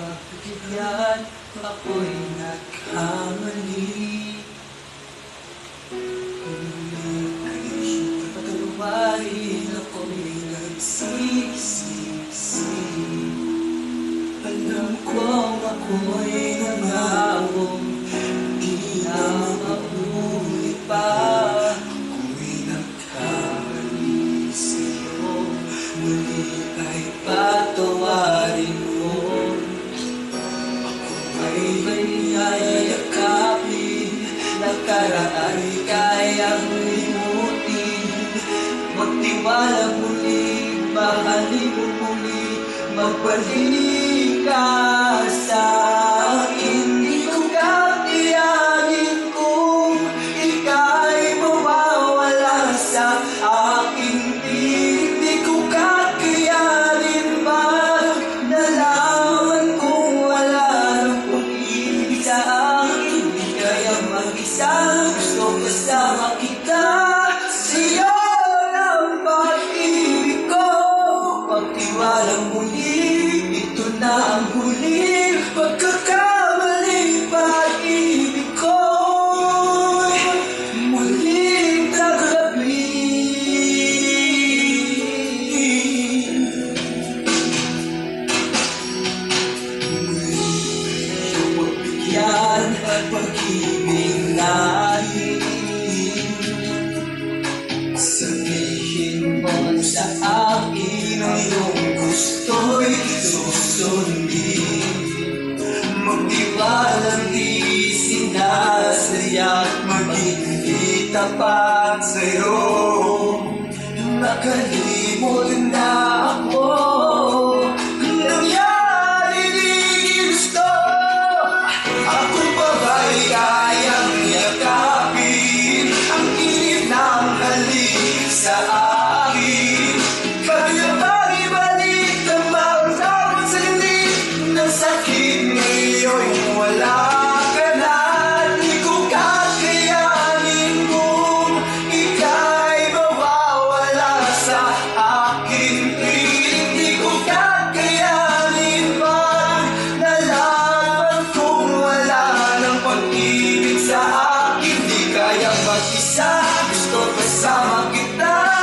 pagbigyan, ako'y nagkamali. Pagkawain ako'y nagsisisi. Alam ko ako'y nangawong di na maulit pa. Ako'y nagkamali sa'yo, muli ay patawarin mo. Ako ay yayakapin, nakaraan ay kayang limutin. Magtiwala muli, mahalin mo muli, magbalik ka sa akin. Di ko kakayanin kung ika'y mawawala sa aking piling. Di ko kakayanin pag nalaman kung wala nang pag-ibig sa akin. Di kaya mag-isa, gusto kasama kita. Sa'yo ng pag-ibig ko, pagtiwalang muli, ito na ang huli. Pagkakamali, pag-ibig ko muling taglabi. Muling magbigyan, pag-ibig natin. Sabihin mo sa akin ang iyong gusto'y susundin. Magtiwalang di sinasadya't maging di tapat sa'yo. Nakalimot na ako, nangyari di gusto. Ako pa ba'y kayang yakapin ang init ng halik sa akin? Kaya bang ibalik ang maramdaman sa dilim ng sakit ngayon wala ka na? Di ko kakayanin kung ika'y mawawala sa aking piling. Di ko kakayanin pag nalaman kung wala ng pag-ibig sa akin. Di kaya mag-isa, gusto kasama kita.